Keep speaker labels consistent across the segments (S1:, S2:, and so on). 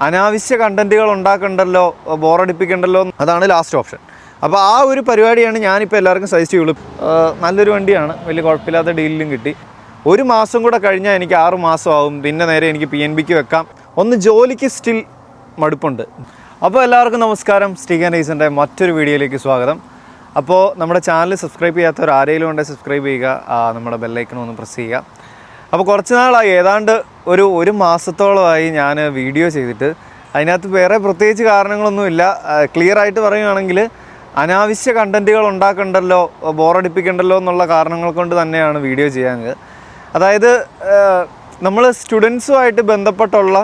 S1: അനാവശ്യ കണ്ടന്റുകൾ ഉണ്ടാക്കണ്ടല്ലോ, ബോറടിപ്പിക്കണ്ടല്ലോ, അതാണ് last option. അപ്പോൾ ആ ഒരു പരിപാടിയാണ് ഞാനിപ്പോൾ എല്ലാവർക്കും സജസ്റ്റ് ചെയ്യുള്ളൂ. നല്ലൊരു വണ്ടിയാണ്, വലിയ കുഴപ്പമില്ലാത്ത ഡീലിലും കിട്ടി. ഒരു മാസം കൂടെ കഴിഞ്ഞാൽ എനിക്ക് 6 മാസമാവും, പിന്നെ നേരെ എനിക്ക് PNBക്ക് വെക്കാം. ഒന്ന് ജോലിക്ക് സ്റ്റിൽ മടുപ്പുണ്ട്. അപ്പോൾ എല്ലാവർക്കും നമസ്കാരം. സ്റ്റീഗൻ റേസിൻ്റെ മറ്റൊരു വീഡിയോയിലേക്ക് സ്വാഗതം. അപ്പോൾ നമ്മുടെ ചാനൽ സബ്സ്ക്രൈബ് ചെയ്യാത്തവർ ആരെങ്കിലും ഉണ്ടെങ്കിൽ സബ്സ്ക്രൈബ് ചെയ്യുക, നമ്മുടെ ബെല്ലൈക്കൺ ഒന്ന് പ്രസ് ചെയ്യുക. അപ്പോൾ കുറച്ച് നാളായി, ഏതാണ്ട് ഒരു മാസത്തോളമായി ഞാൻ വീഡിയോ ചെയ്തിട്ട്. അതിനകത്ത് വേറെ പ്രത്യേകിച്ച് കാരണങ്ങളൊന്നുമില്ല. ക്ലിയറായിട്ട് പറയുകയാണെങ്കിൽ അനാവശ്യ കണ്ടൻറ്റുകൾ ഉണ്ടാക്കണ്ടല്ലോ, ബോറടിപ്പിക്കണ്ടല്ലോ എന്നുള്ള കാരണങ്ങൾ കൊണ്ട് തന്നെയാണ് വീഡിയോ ചെയ്യാഞ്ഞത്. അതായത് നമ്മൾ സ്റ്റുഡൻസുമായിട്ട് ബന്ധപ്പെട്ടുള്ള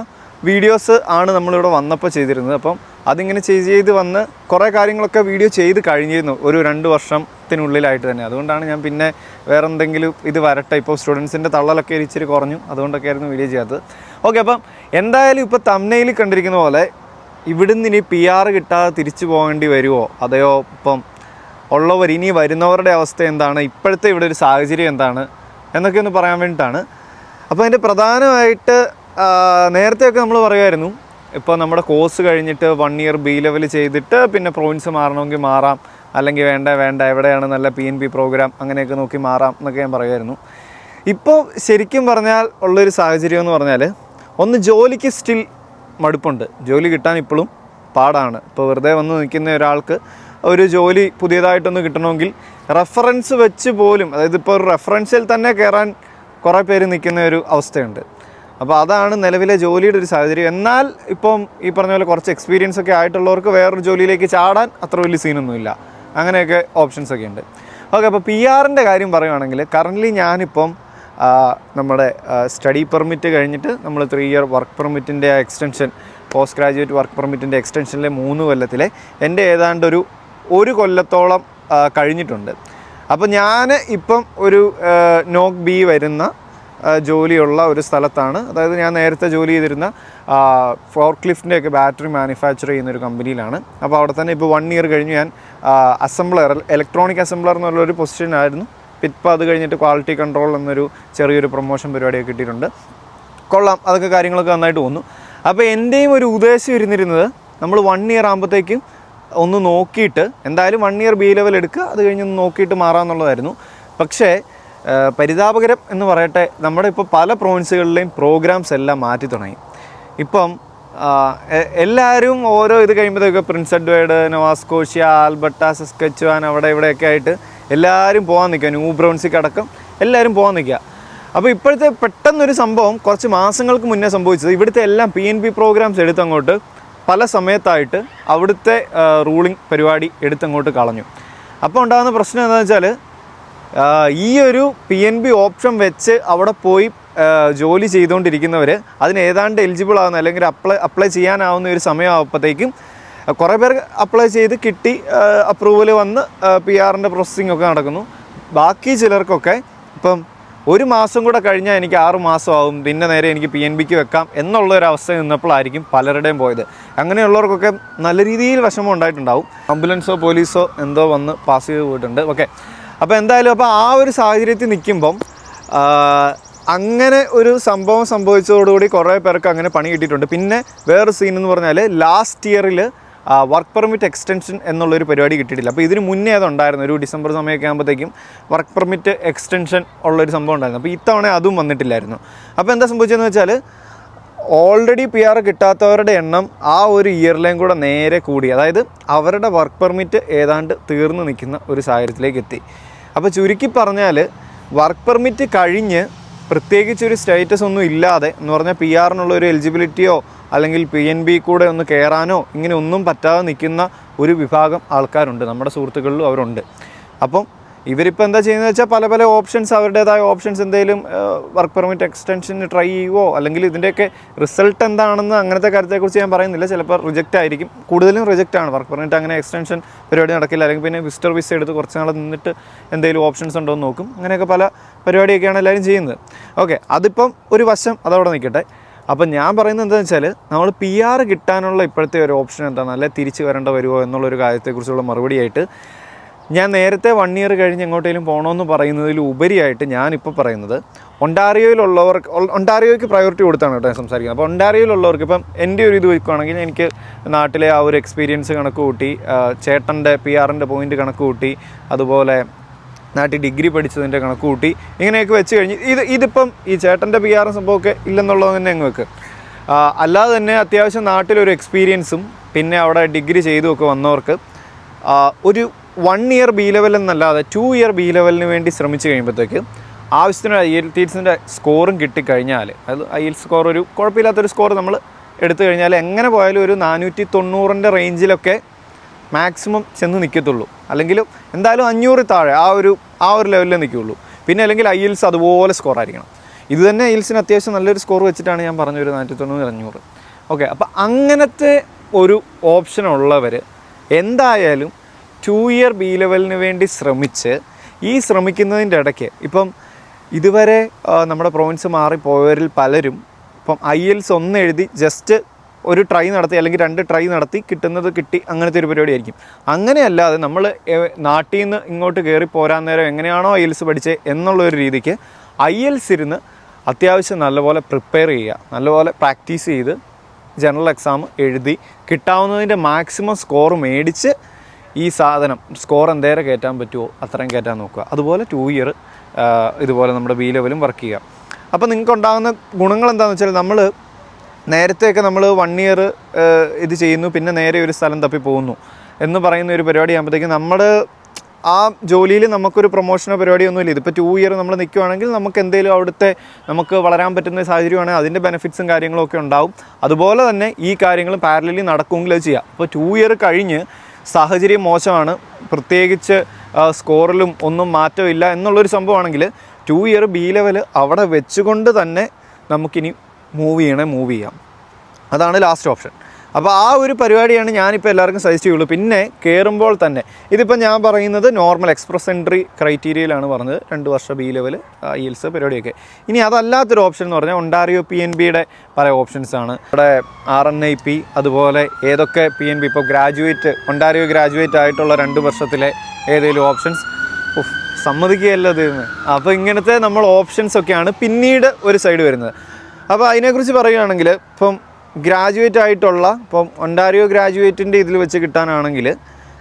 S1: വീഡിയോസ് ആണ് നമ്മളിവിടെ വന്നപ്പോൾ ചെയ്തിരുന്നത്. അപ്പം അതിങ്ങനെ ചെയ്ത് വന്ന് കുറേ കാര്യങ്ങളൊക്കെ വീഡിയോ ചെയ്ത് കഴിഞ്ഞിരുന്നു ഒരു 2 വർഷത്തിനുള്ളിലായിട്ട് തന്നെ. അതുകൊണ്ടാണ് ഞാൻ പിന്നെ വേറെ എന്തെങ്കിലും ഇത് വരട്ടെ, ഇപ്പോൾ സ്റ്റുഡൻസിൻ്റെ തള്ളലൊക്കെ ഇച്ചിരി കുറഞ്ഞു, അതുകൊണ്ടൊക്കെ ആയിരുന്നു വീഡിയോ ചെയ്യാത്തത്. ഓക്കെ, അപ്പം എന്തായാലും ഇപ്പോൾ തംബ്നെയിൽ കണ്ടിരിക്കുന്ന പോലെ ഇവിടുന്ന് ഇനി PR കിട്ടാതെ തിരിച്ചു പോകേണ്ടി വരുമോ, അതെയോ ഇപ്പം ഉള്ളവർ ഇനി വരുന്നവരുടെ അവസ്ഥ എന്താണ്, ഇപ്പോഴത്തെ ഇവിടെ ഒരു സാഹചര്യം എന്താണ് എന്നൊക്കെ ഒന്ന് പറയാൻ വേണ്ടിയിട്ടാണ്. അപ്പോൾ അതിൻ്റെ പ്രധാനമായിട്ട് നേരത്തെയൊക്കെ നമ്മൾ പറയുമായിരുന്നു, ഇപ്പോൾ നമ്മുടെ കോഴ്സ് കഴിഞ്ഞിട്ട് 1 ഇയർ B ലെവൽ ചെയ്തിട്ട് പിന്നെ പ്രോവിൻസ് മാറണമെങ്കിൽ മാറാം, അല്ലെങ്കിൽ വേണ്ട എവിടെയാണ് നല്ല PNB പ്രോഗ്രാം അങ്ങനെയൊക്കെ നോക്കി മാറാം എന്നൊക്കെ ഞാൻ പറയുമായിരുന്നു. ഇപ്പോൾ ശരിക്കും പറഞ്ഞാൽ ഉള്ളൊരു സാഹചര്യം എന്ന് പറഞ്ഞാൽ ഒന്ന് ജോലിക്ക് സ്റ്റിൽ മടുപ്പുണ്ട്. ജോലി കിട്ടാൻ ഇപ്പോഴും പാടാണ്. ഇപ്പോൾ വെറുതെ വന്ന് നിൽക്കുന്ന ഒരാൾക്ക് ഒരു ജോലി പുതിയതായിട്ടൊന്ന് കിട്ടണമെങ്കിൽ റെഫറൻസ് വെച്ച് പോലും, അതായത് ഇപ്പോൾ ഒരു റെഫറൻസിൽ തന്നെ കയറാൻ കുറേ പേര് നിൽക്കുന്ന ഒരു അവസ്ഥയുണ്ട്. അപ്പോൾ അതാണ് നിലവിലെ ജോലിയുടെ ഒരു സാഹചര്യം. എന്നാൽ ഇപ്പം ഈ പറഞ്ഞ പോലെ കുറച്ച് എക്സ്പീരിയൻസ് ഒക്കെ ആയിട്ടുള്ളവർക്ക് വേറൊരു ജോലിയിലേക്ക് ചാടാൻ അത്ര വലിയ സീനൊന്നുമില്ല. അങ്ങനെയൊക്കെ ഓപ്ഷൻസൊക്കെ ഉണ്ട്. ഓക്കെ, അപ്പോൾ PRൻ്റെ കാര്യം പറയുകയാണെങ്കിൽ കറൻ്റ്ലി ഞാനിപ്പം നമ്മുടെ സ്റ്റഡി പെർമിറ്റ് കഴിഞ്ഞിട്ട് നമ്മൾ 3 ഇയർ വർക്ക് പെർമിറ്റിൻ്റെ എക്സ്റ്റൻഷൻ, പോസ്റ്റ് ഗ്രാജുവേറ്റ് വർക്ക് പെർമിറ്റിൻ്റെ എക്സ്റ്റൻഷനിലെ 3 കൊല്ലത്തിലെ എൻ്റെ ഏതാണ്ട് ഒരു കൊല്ലത്തോളം കഴിഞ്ഞിട്ടുണ്ട്. അപ്പോൾ ഞാൻ ഇപ്പം ഒരു നോക്ക് B വരുന്ന ജോലിയുള്ള ഒരു സ്ഥലത്താണ്. അതായത് ഞാൻ നേരത്തെ ജോലി ചെയ്തിരുന്ന ഫോർക്ലിഫ്റ്റിൻ്റെയൊക്കെ ബാറ്ററി മാനുഫാക്ചർ ചെയ്യുന്നൊരു കമ്പനിയിലാണ്. അപ്പോൾ അവിടെ തന്നെ ഇപ്പോൾ 1 ഇയർ കഴിഞ്ഞ് ഞാൻ അസംബ്ലർ, ഇലക്ട്രോണിക് അസംബ്ലർ എന്നുള്ളൊരു പൊസിഷനായിരുന്നു. ഇപ്പോൾ അത് കഴിഞ്ഞിട്ട് ക്വാളിറ്റി കൺട്രോൾ എന്നൊരു ചെറിയൊരു പ്രൊമോഷൻ പരിപാടിയൊക്കെ കിട്ടിയിട്ടുണ്ട്. കൊള്ളാം, അതൊക്കെ കാര്യങ്ങളൊക്കെ നന്നായിട്ട് തോന്നുന്നു. അപ്പോൾ എൻ്റെയും ഒരു ഉദ്ദേശം ഇരുന്നിരുന്നത് നമ്മൾ 1 ഇയർ ആകുമ്പോഴത്തേക്കും ഒന്ന് നോക്കിയിട്ട് എന്തായാലും 1 ഇയർ B ലെവൽ എടുക്കുക, അത് കഴിഞ്ഞൊന്ന് നോക്കിയിട്ട് മാറാമെന്നുള്ളതായിരുന്നു. പക്ഷേ പരിതാപകരം എന്ന് പറയട്ടെ, നമ്മുടെ ഇപ്പോൾ പല പ്രോവിൻസുകളിലെയും പ്രോഗ്രാംസ് എല്ലാം മാറ്റി തുടങ്ങി. ഇപ്പം എല്ലാവരും ഓരോ ഇത് കഴിയുമ്പോഴത്തേക്ക് പ്രിൻസ് എഡ്വേർഡ്, നോവാസ്കോഷ്യ, ആൽബർട്ട, സസ്കച്ചുവാൻ അവിടെ ഇവിടെയൊക്കെ ആയിട്ട് എല്ലാവരും പോകാൻ നിൽക്കുക. ന്യൂ ബ്രൗൺസിക്ക് അടക്കം എല്ലാവരും പോകാൻ നിൽക്കുക. അപ്പോൾ ഇപ്പോഴത്തെ പെട്ടെന്നൊരു സംഭവം കുറച്ച് മാസങ്ങൾക്ക് മുന്നേ സംഭവിച്ചത്, ഇവിടുത്തെ എല്ലാം PNB പ്രോഗ്രാംസ് എടുത്തങ്ങോട്ട് പല സമയത്തായിട്ട് അവിടുത്തെ റൂളിംഗ് പരിപാടി എടുത്തങ്ങോട്ട് കളഞ്ഞു. അപ്പോൾ ഉണ്ടാകുന്ന പ്രശ്നം എന്താണെന്ന് വെച്ചാൽ, ഈ ഒരു PNB ഓപ്ഷൻ വെച്ച് അവിടെ പോയി ജോലി ചെയ്തുകൊണ്ടിരിക്കുന്നവർ അതിന് ഏതാണ്ട് എലിജിബിൾ ആകുന്ന അല്ലെങ്കിൽ അപ്ലൈ ചെയ്യാനാവുന്ന ഒരു സമയമാകുമ്പോഴത്തേക്കും കുറേ പേർ അപ്ലൈ ചെയ്ത് കിട്ടി, അപ്രൂവൽ വന്ന് PRൻ്റെ പ്രോസസ്സിംഗ് ഒക്കെ നടക്കുന്നു. ബാക്കി ചിലർക്കൊക്കെ ഇപ്പം ഒരു മാസം കൂടെ കഴിഞ്ഞാൽ എനിക്ക് 6 മാസമാവും, പിന്നെ നേരെ എനിക്ക് PNBക്ക് വെക്കാം എന്നുള്ളൊരവസ്ഥ നിന്നപ്പോഴായിരിക്കും പലരുടെയും പോയത്. അങ്ങനെയുള്ളവർക്കൊക്കെ നല്ല രീതിയിൽ വിഷമം ഉണ്ടായിട്ടുണ്ടാവും. ആംബുലൻസോ പോലീസോ എന്തോ വന്ന് പാസ് ചെയ്ത് പോയിട്ടുണ്ട്. ഓക്കെ, അപ്പോൾ എന്തായാലും അപ്പോൾ ആ ഒരു സാഹചര്യത്തിൽ നിൽക്കുമ്പം അങ്ങനെ ഒരു സംഭവം സംഭവിച്ചതോടുകൂടി കുറേ പേർക്ക് അങ്ങനെ പണി കിട്ടിയിട്ടുണ്ട്. പിന്നെ വേറൊരു സീൻ എന്ന് പറഞ്ഞാൽ ലാസ്റ്റ് ഇയറിൽ വർക്ക് പെർമിറ്റ് എക്സ്റ്റൻഷൻ എന്നുള്ളൊരു പരിപാടി കിട്ടിയിട്ടില്ല. അപ്പോൾ ഇതിന് മുന്നേ അതുണ്ടായിരുന്നു, ഒരു ഡിസംബർ സമയമൊക്കെ ആകുമ്പോഴത്തേക്കും വർക്ക് പെർമിറ്റ് എക്സ്റ്റൻഷൻ ഉള്ളൊരു സംഭവം ഉണ്ടായിരുന്നു. അപ്പോൾ ഇത്തവണ അതും വന്നിട്ടില്ലായിരുന്നു. അപ്പോൾ എന്താ സംഭവിച്ചതെന്ന് വെച്ചാൽ ഓൾറെഡി PR കിട്ടാത്തവരുടെ എണ്ണം ആ ഒരു ഇയറിലേയും കൂടെ നേരെ കൂടി. അതായത് അവരുടെ വർക്ക് പെർമിറ്റ് ഏതാണ്ട് തീർന്നു നിൽക്കുന്ന ഒരു സാഹചര്യത്തിലേക്ക് എത്തി. അപ്പോൾ ചുരുക്കി പറഞ്ഞാൽ വർക്ക് പെർമിറ്റ് കഴിഞ്ഞ് പ്രത്യേകിച്ചൊരു സ്റ്റേറ്റസ് ഒന്നും ഇല്ലാതെ എന്ന് പറഞ്ഞാൽ PRനുള്ളൊരു എലിജിബിലിറ്റിയോ അല്ലെങ്കിൽ PNB കൂടെ ഒന്ന് കയറാനോ ഇങ്ങനെ ഒന്നും പറ്റാതെ നിൽക്കുന്ന ഒരു വിഭാഗം ആൾക്കാരുണ്ട്, നമ്മുടെ സുഹൃത്തുക്കളിലും അവരുണ്ട്. അപ്പം ഇവരിപ്പോൾ എന്താ ചെയ്യുന്നത് വെച്ചാൽ പല ഓപ്ഷൻസ്, അവരുടേതായ ഓപ്ഷൻസ് എന്തെങ്കിലും വർക്ക് പെർമിറ്റ് എക്സ്റ്റൻഷന് ട്രൈ ചെയ്യുമോ, അല്ലെങ്കിൽ ഇതിൻ്റെയൊക്കെ റിസൾട്ട് എന്താണെന്ന് അങ്ങനത്തെ കാര്യത്തെക്കുറിച്ച് ഞാൻ പറയുന്നില്ല. ചിലപ്പോൾ റിജക്റ്റ് ആയിരിക്കും, കൂടുതലും റിജക്റ്റാണ്. വർക്ക് പെർമിറ്റ് അങ്ങനെ എക്സ്റ്റൻഷൻ പരിപാടി നടക്കില്ല. അല്ലെങ്കിൽ പിന്നെ വിസിറ്റർ വിസ എടുത്ത് കുറച്ച് നാൾ നിന്നിട്ട് എന്തെങ്കിലും ഓപ്ഷൻസ് ഉണ്ടോ എന്ന് നോക്കും. അങ്ങനെയൊക്കെ പല പരിപാടിയൊക്കെയാണ് എല്ലാവരും ചെയ്യുന്നത്. ഓക്കെ, അതിപ്പം ഒരു വശം അതവിടെ നിൽക്കട്ടെ. അപ്പം ഞാൻ പറയുന്നത് എന്താണെന്ന് വെച്ചാൽ, നമ്മൾ PR കിട്ടാനുള്ള ഇപ്പോഴത്തെ ഒരു ഓപ്ഷൻ എന്താണ്, അല്ലെ തിരിച്ച് വരേണ്ട വരുമോ എന്നുള്ളൊരു കാര്യത്തെക്കുറിച്ചുള്ള മറുപടിയായിട്ട് ഞാൻ നേരത്തെ 1 ഇയർ കഴിഞ്ഞ് എങ്ങോട്ടേലും പോകണമെന്ന് പറയുന്നതിൽ ഉപരിയായിട്ട് ഞാനിപ്പോൾ പറയുന്നത് ഒണ്ടാറിയോയ്ക്ക് പ്രയോറിറ്റി കൊടുത്താണ് കേട്ടോ ഞാൻ സംസാരിക്കുന്നത്. അപ്പോൾ ഒണ്ടാറിയോയിലുള്ളവർക്ക് ഇപ്പം എൻ്റെ ഒരു ഇത് വയ്ക്കുകയാണെങ്കിൽ എനിക്ക് നാട്ടിലെ ആ ഒരു എക്സ്പീരിയൻസ് കണക്ക് കൂട്ടി, ചേട്ടൻ്റെ PR-ൻ്റെ പോയിൻ്റ് കണക്ക് കൂട്ടി, അതുപോലെ നാട്ടിൽ ഡിഗ്രി പഠിച്ചതിൻ്റെ കണക്ക് കൂട്ടി, ഇങ്ങനെയൊക്കെ വെച്ച് കഴിഞ്ഞ് ഇതിപ്പം ഈ ചേട്ടൻ്റെ PR സംഭവമൊക്കെ ഇല്ലെന്നുള്ളത് തന്നെ അങ്ങ് വെക്ക്. അല്ലാതെ തന്നെ അത്യാവശ്യം നാട്ടിലൊരു എക്സ്പീരിയൻസും പിന്നെ അവിടെ ഡിഗ്രി ചെയ്തുമൊക്കെ വന്നവർക്ക് ഒരു 1 ഇയർ B ലെവൽ എന്നല്ലാതെ 2 ഇയർ B ലെവലിന് വേണ്ടി ശ്രമിച്ചു കഴിയുമ്പോഴത്തേക്ക് ആവശ്യത്തിന് IELTSൻ്റെ സ്കോറും കിട്ടിക്കഴിഞ്ഞാൽ, അത് IELTS സ്കോർ ഒരു കുഴപ്പമില്ലാത്തൊരു സ്കോർ നമ്മൾ എടുത്തു കഴിഞ്ഞാൽ എങ്ങനെ പോയാലും ഒരു 490 റേഞ്ചിലൊക്കെ മാക്സിമം ചെന്ന് നിൽക്കത്തുള്ളൂ. അല്ലെങ്കിൽ എന്തായാലും 500 താഴെ ആ ഒരു ലെവലിൽ നിൽക്കുകയുള്ളൂ. പിന്നെ അല്ലെങ്കിൽ IELTS അതുപോലെ സ്കോർ ആയിരിക്കണം. ഇത് തന്നെ IELTSന് അത്യാവശ്യം നല്ലൊരു സ്കോർ വെച്ചിട്ടാണ് ഞാൻ പറഞ്ഞ ഒരു 490 500. ഓക്കെ, അപ്പോൾ അങ്ങനത്തെ ഒരു ഓപ്ഷൻ ഉള്ളവർ എന്തായാലും 2 ഇയർ B ലെവലിന് വേണ്ടി ശ്രമിക്കുന്നതിൻ്റെ ഇടയ്ക്ക് ഇപ്പം ഇതുവരെ നമ്മുടെ പ്രൊവിൻസ് മാറിപ്പോയവരിൽ പലരും ഇപ്പം IELTS 1 എഴുതി ജസ്റ്റ് ഒരു ട്രൈ നടത്തി അല്ലെങ്കിൽ 2 ട്രൈ നടത്തി കിട്ടുന്നത് കിട്ടി, അങ്ങനത്തെ ഒരു പരിപാടി ആയിരിക്കും. അങ്ങനെയല്ലാതെ നമ്മൾ നാട്ടിൽ നിന്ന് ഇങ്ങോട്ട് കയറി പോരാൻ നേരം എങ്ങനെയാണോ IELTS പഠിച്ചത് എന്നുള്ളൊരു രീതിക്ക് IELTS ഇരുന്ന് അത്യാവശ്യം നല്ലപോലെ പ്രിപ്പയർ ചെയ്യുക, നല്ലപോലെ പ്രാക്ടീസ് ചെയ്ത് ജനറൽ എക്സാം എഴുതി കിട്ടാവുന്നതിൻ്റെ മാക്സിമം സ്കോർ മേടിച്ച് ഈ സാധനം സ്കോർ എന്തേരം കയറ്റാൻ പറ്റുമോ അത്രയും കയറ്റാൻ നോക്കുക. അതുപോലെ 2 ഇയർ ഇതുപോലെ നമ്മുടെ B ലെവലും വർക്ക് ചെയ്യുക. അപ്പോൾ നിങ്ങൾക്ക് ഉണ്ടാകുന്ന ഗുണങ്ങൾ എന്താണെന്ന് വെച്ചാൽ, നമ്മൾ നേരത്തെയൊക്കെ നമ്മൾ 1 ഇയർ ഇത് ചെയ്യുന്നു പിന്നെ നേരെ ഒരു സ്ഥലം തപ്പി പോകുന്നു എന്ന് പറയുന്ന ഒരു പരിപാടി ആകുമ്പോഴത്തേക്കും നമ്മുടെ ആ ജോലിയിൽ നമുക്കൊരു പ്രൊമോഷനോ പരിപാടിയൊന്നുമില്ല. ഇതിപ്പോൾ 2 ഇയർ നമ്മൾ നിൽക്കുകയാണെങ്കിൽ നമുക്ക് എന്തെങ്കിലും അവിടുത്തെ നമുക്ക് വളരാൻ പറ്റുന്ന സാഹചര്യമാണെങ്കിൽ അതിൻ്റെ ബെനിഫിറ്റ്സും കാര്യങ്ങളൊക്കെ ഉണ്ടാവും. അതുപോലെ തന്നെ ഈ കാര്യങ്ങളും പാരലലി നടക്കുമെങ്കിൽ അത് ചെയ്യാം. അപ്പോൾ 2 ഇയർ കഴിഞ്ഞ് സാഹചര്യം മോശമാണ്, പ്രത്യേകിച്ച് സ്കോറിലും ഒന്നും മാറ്റമില്ല എന്നുള്ളൊരു സംഭവമാണെങ്കിൽ 2 ഇയർ B ലെവൽ അവിടെ വെച്ചുകൊണ്ട് തന്നെ നമുക്കിനി മൂവ് ചെയ്യാം. അതാണ് ലാസ്റ്റ് ഓപ്ഷൻ. അപ്പോൾ ആ ഒരു പരിപാടിയാണ് ഞാനിപ്പോൾ എല്ലാവർക്കും സജസ്റ്റ് ചെയ്യുള്ളൂ. പിന്നെ കയറുമ്പോൾ തന്നെ ഇതിപ്പോൾ ഞാൻ പറയുന്നത് നോർമൽ എക്സ്പ്രസ് എൻട്രി ക്രൈറ്റീരിയയിലാണ് പറഞ്ഞത്, 2 വർഷം B ലെവൽ IELTS പരിപാടിയൊക്കെ. ഇനി അതല്ലാത്തൊരു ഓപ്ഷൻ എന്ന് പറഞ്ഞാൽ ഒണ്ടാറിയോ PNBയുടെ പല ഓപ്ഷൻസാണ്. ഇവിടെ RNIP, അതുപോലെ ഏതൊക്കെ PNB ഇപ്പോൾ ഒണ്ടാറിയോ ഗ്രാജുവേറ്റ് ആയിട്ടുള്ള 2 വർഷത്തിലെ ഏതെങ്കിലും ഓപ്ഷൻസ് സമ്മതിക്കുകയല്ല തീർന്ന്. അപ്പോൾ ഇങ്ങനത്തെ നമ്മൾ ഓപ്ഷൻസൊക്കെയാണ് പിന്നീട് ഒരു സൈഡ് വരുന്നത്. അപ്പോൾ അതിനെക്കുറിച്ച് പറയുകയാണെങ്കിൽ ഇപ്പം ഗ്രാജുവേറ്റ് ആയിട്ടുള്ള ഇപ്പം ഒണ്ടാറിയോ ഗ്രാജുവേറ്റിൻ്റെ ഇതിൽ വെച്ച് കിട്ടാനാണെങ്കിൽ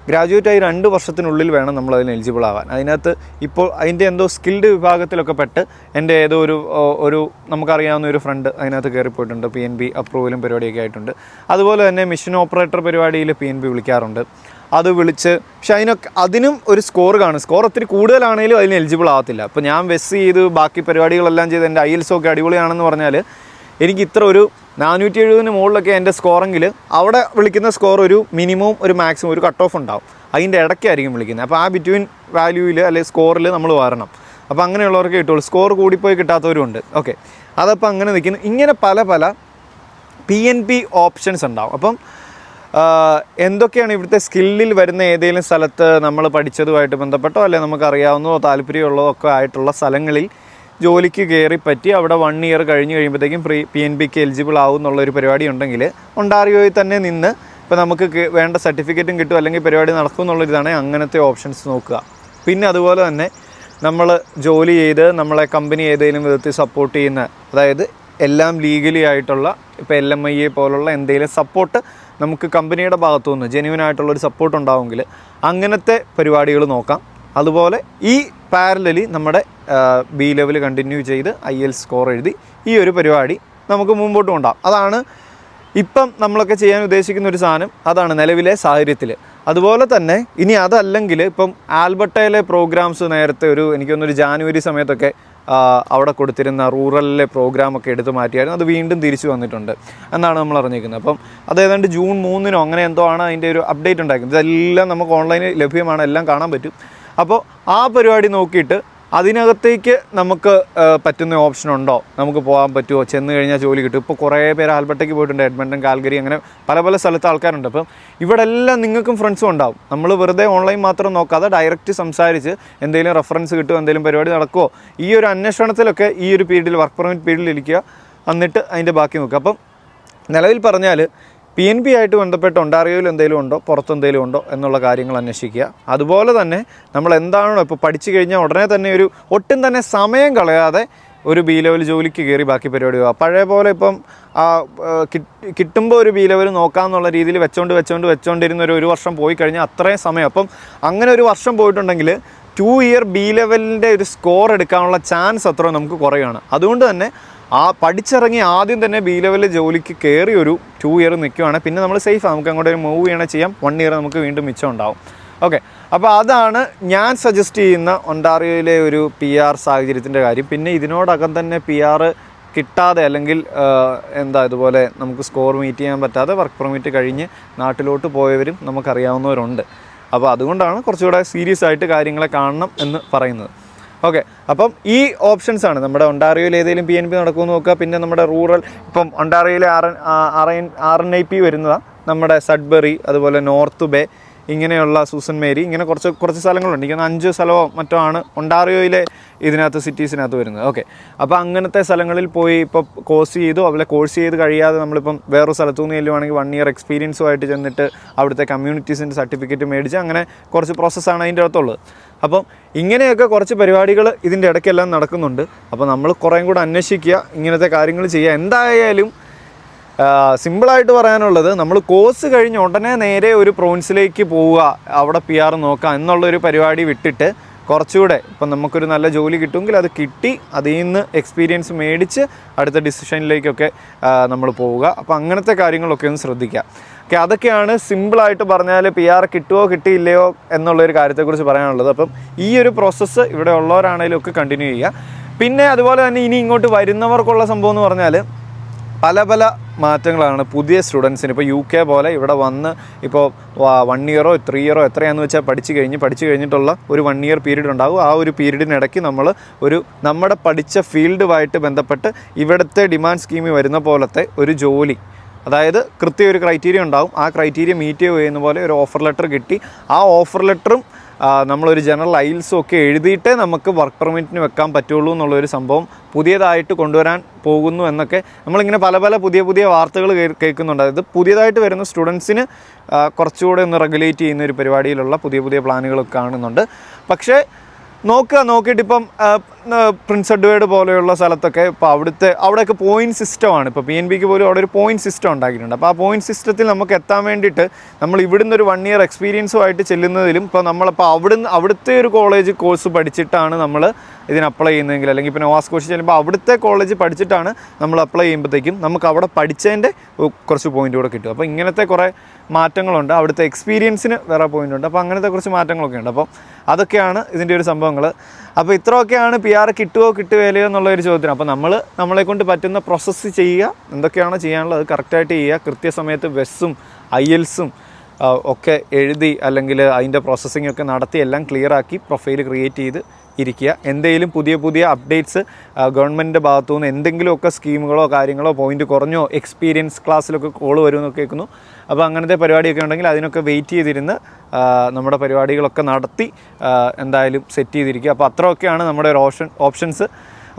S1: ഗ്രാജുവേറ്റായി 2 വർഷത്തിനുള്ളിൽ വേണം നമ്മളതിന് എലിജിബിൾ ആവാൻ. അതിനകത്ത് ഇപ്പോൾ അതിൻ്റെ എന്തോ സ്കിൽഡ് വിഭാഗത്തിലൊക്കെ പെട്ട് എൻ്റെ ഏതോ ഒരു നമുക്കറിയാവുന്ന ഒരു ഫ്രണ്ട് അതിനകത്ത് കയറിപ്പോയിട്ടുണ്ട്. PNB അപ്രൂവലും പരിപാടിയൊക്കെ ആയിട്ടുണ്ട്. അതുപോലെ തന്നെ മിഷൻ ഓപ്പറേറ്റർ പരിപാടിയിൽ PNB വിളിക്കാറുണ്ട്. അത് വിളിച്ച് പക്ഷെ അതിനും ഒരു സ്കോർ കാണും. സ്കോർ ഒത്തിരി കൂടുതലാണെങ്കിലും അതിന് എലിജിബിൾ ആകത്തില്ല. അപ്പോൾ ഞാൻ വെസ് ചെയ്ത് ബാക്കി പരിപാടികളെല്ലാം ചെയ്ത് എൻ്റെ IELTS ഒക്കെ അടിപൊളിയാണെന്ന് പറഞ്ഞാൽ എനിക്ക് ഇത്ര ഒരു 470 മുകളിലൊക്കെ എൻ്റെ സ്കോറെങ്കിൽ അവിടെ വിളിക്കുന്ന സ്കോർ ഒരു മിനിമം ഒരു മാക്സിമം ഒരു കട്ട് ഓഫ് ഉണ്ടാവും. അതിൻ്റെ ഇടയ്ക്കായിരിക്കും വിളിക്കുന്നത്. അപ്പോൾ ആ ബിറ്റ്വീൻ വാല്യൂവിൽ അല്ലെങ്കിൽ സ്കോറിൽ നമ്മൾ വരണം. അപ്പോൾ അങ്ങനെയുള്ളവർക്ക് കിട്ടുള്ളൂ. സ്കോർ കൂടിപ്പോയി കിട്ടാത്തവരും ഉണ്ട്. ഓക്കെ, അതപ്പോൾ അങ്ങനെ നിൽക്കുന്നു. ഇങ്ങനെ പല PNB ഓപ്ഷൻസ് ഉണ്ടാവും. അപ്പം എന്തൊക്കെയാണ് ഇവിടുത്തെ സ്കില്ലിൽ വരുന്ന ഏതെങ്കിലും സ്ഥലത്ത് നമ്മൾ പഠിച്ചതുമായിട്ട് ബന്ധപ്പെട്ടോ അല്ലെങ്കിൽ നമുക്കറിയാവുന്നതോ താല്പര്യമുള്ളതോ ഒക്കെ ആയിട്ടുള്ള സ്ഥലങ്ങളിൽ ജോലിക്ക് കയറി പറ്റി അവിടെ 1 ഇയർ കഴിഞ്ഞ് കഴിയുമ്പോഴത്തേക്കും PNBക്ക് എലിജിബിൾ ആവും എന്നുള്ളൊരു പരിപാടി ഉണ്ടെങ്കിൽ ഒണ്ടാറിയോയിൽ തന്നെ നിന്ന് ഇപ്പോൾ നമുക്ക് വേണ്ട സർട്ടിഫിക്കറ്റും കിട്ടും അല്ലെങ്കിൽ പരിപാടി നടക്കും എന്നുള്ളൊരിതാണ്. അങ്ങനത്തെ ഓപ്ഷൻസ് നോക്കുക. പിന്നെ അതുപോലെ തന്നെ നമ്മൾ ജോലി ചെയ്ത് നമ്മളെ കമ്പനി ഏതെങ്കിലും വിധത്തിൽ സപ്പോർട്ട് ചെയ്യുന്ന, അതായത് എല്ലാം ലീഗലി ആയിട്ടുള്ള ഇപ്പോൾ LMIA പോലുള്ള എന്തെങ്കിലും സപ്പോർട്ട് നമുക്ക് കമ്പനിയുടെ ഭാഗത്തു നിന്ന് ജെന്യുവൻ ആയിട്ടുള്ളൊരു സപ്പോർട്ട് ഉണ്ടാവുമെങ്കിൽ അങ്ങനത്തെ പരിപാടികൾ നോക്കാം. അതുപോലെ ഈ പാരലലി നമ്മുടെ B ലെവൽ കണ്ടിന്യൂ ചെയ്ത് IELTS സ്കോർ എഴുതി ഈ ഒരു പരിപാടി നമുക്ക് മുമ്പോട്ട് കൊണ്ടുപോകാം. അതാണ് ഇപ്പം നമ്മളൊക്കെ ചെയ്യാൻ ഉദ്ദേശിക്കുന്ന ഒരു സാധനം. അതാണ് നിലവിലെ സാഹചര്യത്തിൽ. അതുപോലെ തന്നെ ഇനി അതല്ലെങ്കിൽ ഇപ്പം ആൽബർട്ടയിലെ പ്രോഗ്രാംസ് നേരത്തെ എനിക്കൊന്നൊരു ജാനുവരി സമയത്തൊക്കെ അവിടെ കൊടുത്തിരുന്ന റൂറലിലെ പ്രോഗ്രാമൊക്കെ എടുത്തു മാറ്റിയായിരുന്നു. അത് വീണ്ടും തിരിച്ചു വന്നിട്ടുണ്ട് എന്നാണ് നമ്മൾ അറിഞ്ഞിരിക്കുന്നത്. അപ്പം അത് ഏതാണ്ട് ജൂൺ 3 അങ്ങനെ എന്തോ ആണ് അതിൻ്റെ ഒരു അപ്ഡേറ്റ് ഉണ്ടാക്കുന്നത്. ഇതെല്ലാം നമുക്ക് ഓൺലൈനിൽ ലഭ്യമാണ്, എല്ലാം കാണാൻ പറ്റും. അപ്പോൾ ആ പരിപാടി നോക്കിയിട്ട് അതിനകത്തേക്ക് നമുക്ക് പറ്റുന്ന ഓപ്ഷൻ ഉണ്ടോ, നമുക്ക് പോകാൻ പറ്റുമോ, ചെന്ന് കഴിഞ്ഞാൽ ജോലി കിട്ടും. ഇപ്പോൾ കുറേ പേര് ആൽബർട്ടയ്ക്ക് പോയിട്ടുണ്ട്, എഡ്മണ്ടൺ, കാൽഗരി, അങ്ങനെ പല സ്ഥലത്ത് ആൾക്കാരുണ്ട്. അപ്പം ഇവിടെ എല്ലാം നിങ്ങൾക്കും ഫ്രണ്ട്സും ഉണ്ടാവും. നമ്മൾ വെറുതെ ഓൺലൈൻ മാത്രം നോക്കാതെ ഡയറക്റ്റ് സംസാരിച്ച് എന്തെങ്കിലും റെഫറൻസ് കിട്ടുമോ, എന്തെങ്കിലും പരിപാടി നടക്കുമോ, ഈ ഒരു അന്വേഷണത്തിലൊക്കെ ഈ ഒരു പീരീഡിൽ വർക്ക് പെർമിറ്റ് പീരീഡിൽ ഇരിക്കുക, എന്നിട്ട് അതിൻ്റെ ബാക്കി നോക്കുക. അപ്പം നിലവിൽ പറഞ്ഞാൽ PNB ആയിട്ട് ബന്ധപ്പെട്ട് ഒണ്ടാറിയോയിൽ എന്തെങ്കിലും ഉണ്ടോ, പുറത്ത് എന്തെങ്കിലും ഉണ്ടോ എന്നുള്ള കാര്യങ്ങൾ അന്വേഷിക്കുക. അതുപോലെ തന്നെ നമ്മൾ എന്താണോ ഇപ്പോൾ പഠിച്ചു കഴിഞ്ഞാൽ ഉടനെ തന്നെ ഒട്ടും തന്നെ സമയം കളയാതെ ഒരു ബി ലെവൽ ജോലിക്ക് കയറി ബാക്കി പരിപാടി പോവുക. പഴയ പോലെ ഇപ്പം കിട്ടുമ്പോൾ ഒരു ബി ലെവൽ നോക്കാമെന്നുള്ള രീതിയിൽ വെച്ചോണ്ടിരുന്ന ഒരു വർഷം പോയി കഴിഞ്ഞാൽ അത്രയും സമയം. അപ്പം അങ്ങനെ ഒരു വർഷം പോയിട്ടുണ്ടെങ്കിൽ 2 ഇയർ ബി ലെവലിൻ്റെ ഒരു സ്കോർ എടുക്കാനുള്ള ചാൻസ് അത്ര നമുക്ക് കുറയുകയാണ്. അതുകൊണ്ട് തന്നെ പഠിച്ചിറങ്ങി ആദ്യം തന്നെ ബി ലെവലിൽ ജോലിക്ക് കയറി ഒരു 2 ഇയർ നിൽക്കുകയാണ്. പിന്നെ നമ്മൾ സേഫാണ്, നമുക്ക് അങ്ങോട്ട് ഒരു മൂവ് ചെയ്യണേ ചെയ്യാം. 1 ഇയർ നമുക്ക് വീണ്ടും മിച്ചം ഉണ്ടാവും. ഓക്കെ, അപ്പോൾ അതാണ് ഞാൻ സജസ്റ്റ് ചെയ്യുന്ന ഒണ്ടാറിയോയിലെ ഒരു PR സാഹചര്യത്തിൻ്റെ കാര്യം. പിന്നെ ഇതിനോടകം തന്നെ PR കിട്ടാതെ അല്ലെങ്കിൽ ഇതുപോലെ നമുക്ക് സ്കോർ മീറ്റ് ചെയ്യാൻ പറ്റാതെ വർക്ക് പെർമിറ്റ് കഴിഞ്ഞ് നാട്ടിലോട്ട് പോയവരും നമുക്കറിയാവുന്നവരുണ്ട്. അപ്പോൾ അതുകൊണ്ടാണ് കുറച്ചുകൂടെ സീരിയസ് ആയിട്ട് കാര്യങ്ങളെ കാണണം എന്ന് പറയുന്നത്. ഓക്കെ, അപ്പം ഈ ഓപ്ഷൻസാണ് നമ്മുടെ ഒണ്ടാറിയോയിൽ ഏതെങ്കിലും PNB നടക്കുമെന്ന് നോക്കുക. പിന്നെ നമ്മുടെ റൂറൽ ഇപ്പം ഒണ്ടാറിയോയിൽ RNIP വരുന്നതാണ്, നമ്മുടെ സഡ്ബറി, അതുപോലെ നോർത്ത് ബേ, ഇങ്ങനെയുള്ള സൂസൻ മേരി, ഇങ്ങനെ കുറച്ച് സ്ഥലങ്ങളുണ്ട്. എനിക്ക് 5 സ്ഥലമോ മറ്റോ ആണ് ഒണ്ടാറിയോയിലെ ഇതിനകത്ത് സിറ്റീസിനകത്ത് വരുന്നത്. ഓക്കെ, അപ്പോൾ അങ്ങനത്തെ സ്ഥലങ്ങളിൽ പോയി ഇപ്പോൾ കോഴ്സ് ചെയ്ത് കഴിയാതെ നമ്മളിപ്പം വേറൊരു സ്ഥലത്തു നിന്ന് ചെല്ലുവാണെങ്കിൽ 1 ഇയർ എക്സ്പീരിയൻസുമായിട്ട് ചെന്നിട്ട് അവിടുത്തെ കമ്മ്യൂണിറ്റീസിൻ്റെ സർട്ടിഫിക്കറ്റ് മേടിച്ച് അങ്ങനെ കുറച്ച് പ്രോസസ്സാണ് അതിൻ്റെ അകത്തുള്ളത്. അപ്പം ഇങ്ങനെയൊക്കെ കുറച്ച് പരിപാടികൾ ഇതിൻ്റെ ഇടയ്ക്കെല്ലാം നടക്കുന്നുണ്ട്. അപ്പോൾ നമ്മൾ കുറേയും കൂടെ അന്വേഷിക്കുക, ഇങ്ങനത്തെ കാര്യങ്ങൾ ചെയ്യുക. എന്തായാലും സിമ്പിളായിട്ട് പറയാനുള്ളത്, നമ്മൾ കോഴ്സ് കഴിഞ്ഞ് ഉടനെ നേരെ ഒരു പ്രോവിൻസിലേക്ക് പോവുക, അവിടെ PR നോക്കുക എന്നുള്ളൊരു പരിപാടി വിട്ടിട്ട് കുറച്ചുകൂടെ ഇപ്പം നമുക്കൊരു നല്ല ജോലി കിട്ടുമെങ്കിൽ അത് കിട്ടി അതിൽ നിന്ന് എക്സ്പീരിയൻസ് മേടിച്ച് അടുത്ത ഡിസിഷനിലേക്കൊക്കെ നമ്മൾ പോവുക. അപ്പോൾ അങ്ങനത്തെ കാര്യങ്ങളൊക്കെ ഒന്ന് ശ്രദ്ധിക്കുക. ഓക്കെ, അതൊക്കെയാണ് സിമ്പിളായിട്ട് പറഞ്ഞാൽ PR കിട്ടുമോ കിട്ടിയില്ലയോ എന്നുള്ളൊരു കാര്യത്തെക്കുറിച്ച് പറയാനുള്ളത്. അപ്പം ഈ ഒരു പ്രോസസ്സ് ഇവിടെ ഉള്ളവരാണെങ്കിലും ഒക്കെ കണ്ടിന്യൂ ചെയ്യുക. പിന്നെ അതുപോലെ തന്നെ ഇനി ഇങ്ങോട്ട് വരുന്നവർക്കുള്ള സംഭവം എന്ന് പറഞ്ഞാൽ പല മാറ്റങ്ങളാണ് പുതിയ സ്റ്റുഡൻസിന്. ഇപ്പോൾ UK പോലെ ഇവിടെ വന്ന് ഇപ്പോൾ 1 ഇയറോ 3 ഇയറോ എത്രയാണെന്ന് വെച്ചാൽ പഠിച്ചു കഴിഞ്ഞിട്ടുള്ള ഒരു 1 ഇയർ പീരീഡ് ഉണ്ടാകും. ആ ഒരു പീരീഡിനിടയ്ക്ക് നമ്മൾ നമ്മുടെ പഠിച്ച ഫീൽഡുമായിട്ട് ബന്ധപ്പെട്ട് ഇവിടുത്തെ ഡിമാൻഡ് സ്കീമിൽ വരുന്ന പോലത്തെ ഒരു ജോലി, അതായത് കൃത്യം ഒരു ക്രൈറ്റീരിയ ഉണ്ടാവും. ആ ക്രൈറ്റീരിയ മീറ്റ് ചെയ്യുന്ന പോലെ ഒരു ഓഫർ ലെറ്റർ കിട്ടി. ആ ഓഫർ ലെറ്ററും നമ്മളൊരു ജനറൽ ഐൽസും ഒക്കെ എഴുതിയിട്ടേ നമുക്ക് വർക്ക് പെർമിറ്റിന് വെക്കാൻ പറ്റുള്ളൂ എന്നുള്ളൊരു സംഭവം പുതിയതായിട്ട് കൊണ്ടുവരാൻ പോകുന്നു എന്നൊക്കെ നമ്മളിങ്ങനെ പല പുതിയ വാർത്തകൾ കേൾക്കുന്നുണ്ട്. അതായത് പുതിയതായിട്ട് വരുന്ന സ്റ്റുഡൻസിന് കുറച്ചുകൂടെ ഒന്ന് റെഗുലേറ്റ് ചെയ്യുന്ന ഒരു പരിപാടിയിലുള്ള പുതിയ പ്ലാനുകളൊക്കെ കാണുന്നുണ്ട്. പക്ഷേ നോക്കിയിട്ടിപ്പം പ്രിൻസ് എഡ്വേർഡ് പോലെയുള്ള സ്ഥലത്തൊക്കെ ഇപ്പോൾ അവിടെയൊക്കെ പോയിൻറ്റ് സിസ്റ്റമാണ്. ഇപ്പോൾ PNBക്ക് പോലും അവിടെ ഒരു പോയിൻറ്റ് സിസ്റ്റം ഉണ്ടാക്കിയിട്ടുണ്ട്. അപ്പോൾ ആ പോയിൻറ്റ് സിസ്റ്റത്തിൽ നമുക്ക് എത്താൻ വേണ്ടിയിട്ട് നമ്മൾ ഇവിടുന്ന് ഒരു 1 ഇയർ എക്സ്പീരിയൻസുമായിട്ട് ചെല്ലുന്നതിലും ഇപ്പോൾ നമ്മളിപ്പോൾ അവിടുത്തെ ഒരു കോളേജ് കോഴ്സ് പഠിച്ചിട്ടാണ് നമ്മൾ ഇതിന് അപ്ലൈ ചെയ്യുന്നതെങ്കിൽ, അല്ലെങ്കിൽ ഇപ്പോൾ നോവാസ് കോഴ്സ് ചെല്ലുമ്പോൾ അവിടുത്തെ കോളേജ് പഠിച്ചിട്ടാണ് നമ്മൾ അപ്ലൈ ചെയ്യുമ്പോഴത്തേക്കും നമുക്ക് അവിടെ പഠിച്ചതിൻ്റെ കുറച്ച് പോയിൻ്റ് കൂടെ കിട്ടും. അപ്പോൾ ഇങ്ങനത്തെ കുറേ മാറ്റങ്ങളുണ്ട്. അവിടുത്തെ എക്സ്പീരിയൻസിന് വേറെ പോയിൻ്റ് ഉണ്ട്. അപ്പോൾ അങ്ങനത്തെ കുറച്ച് മാറ്റങ്ങളൊക്കെ ഉണ്ട്. അപ്പോൾ അതൊക്കെയാണ് ഇതിൻ്റെ ഒരു സംഭവങ്ങൾ. അപ്പോൾ ഇത്രയൊക്കെയാണ് PR കിട്ടുകയില്ലയോ എന്നുള്ളൊരു ചോദ്യത്തിന്. അപ്പോൾ നമ്മളെക്കൊണ്ട് പറ്റുന്ന പ്രോസസ്സ് ചെയ്യുക, എന്തൊക്കെയാണോ ചെയ്യാനുള്ളത് അത് കറക്റ്റായിട്ട് ചെയ്യുക. കൃത്യസമയത്ത് ബസ്സും IELTSഉം ഒക്കെ എഴുതി അല്ലെങ്കിൽ അതിൻ്റെ പ്രോസസ്സിംഗ് ഒക്കെ നടത്തി എല്ലാം ക്ലിയറാക്കി പ്രൊഫൈൽ ക്രിയേറ്റ് ചെയ്ത് ഇരിക്കുക. എന്തെങ്കിലും പുതിയ അപ്ഡേറ്റ്സ് ഗവൺമെൻറ്റിൻ്റെ ഭാഗത്തു നിന്ന് എന്തെങ്കിലുമൊക്കെ സ്കീമുകളോ കാര്യങ്ങളോ പോയിൻ്റ് കുറഞ്ഞോ എക്സ്പീരിയൻസ് ക്ലാസ്സിലൊക്കെ കോൾ വരുമെന്നൊക്കെ കേൾക്കുന്നു. അപ്പോൾ അങ്ങനത്തെ പരിപാടിയൊക്കെ ഉണ്ടെങ്കിൽ അതിനൊക്കെ വെയിറ്റ് ചെയ്തിരുന്ന് നമ്മുടെ പരിപാടികളൊക്കെ നടത്തി എന്തായാലും സെറ്റ് ചെയ്തിരിക്കുക. അപ്പോൾ അത്രയൊക്കെയാണ് നമ്മുടെ ഒരു ഓപ്ഷൻസ്.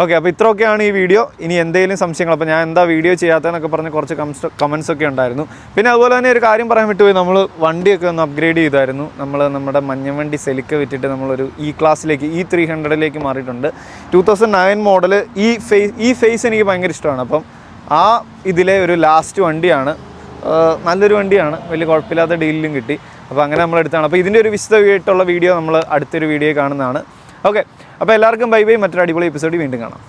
S1: ഓക്കെ, അപ്പോൾ ഇത്രയൊക്കെയാണ് ഈ വീഡിയോ. ഇനി എന്തെങ്കിലും സംശയങ്ങൾ, അപ്പോൾ ഞാൻ എന്താ വീഡിയോ ചെയ്യാത്തതെന്നൊക്കെ പറഞ്ഞ് കുറച്ച് കമൻസ് ഒക്കെ ഉണ്ടായിരുന്നു. പിന്നെ അതുപോലെ തന്നെ ഒരു കാര്യം പറയാൻ വിട്ടുപോയി, നമ്മൾ വണ്ടിയൊക്കെ ഒന്ന് അപ്ഗ്രേഡ് ചെയ്തായിരുന്നു. നമ്മുടെ മഞ്ഞവണ്ടി സെലിക്ക വിറ്റിട്ട് നമ്മളൊരു ക്ലാസ്സിലേക്ക് E300ലേക്ക് മാറിയിട്ടുണ്ട്. 2009 മോഡൽ. ഈ ഫേസ് എനിക്ക് ഭയങ്കര ഇഷ്ടമാണ്. അപ്പം ആ ഇതിലെ ഒരു ലാസ്റ്റ് വണ്ടിയാണ്, നല്ലൊരു വണ്ടിയാണ്, വലിയ കുഴപ്പമില്ലാത്ത ഡീലിലും കിട്ടി. അപ്പോൾ അങ്ങനെ നമ്മൾ എടുത്താണ്. അപ്പോൾ ഇതിൻ്റെ ഒരു വിശദമായിട്ടുള്ള വീഡിയോ നമ്മൾ അടുത്തൊരു വീഡിയോ കാണുന്നതാണ്. ഓക്കെ, അപ്പോൾ എല്ലാവർക്കും ബൈ. മറ്റൊരു അടിപൊളി എപ്പിസോഡിൽ വീണ്ടും കാണാം.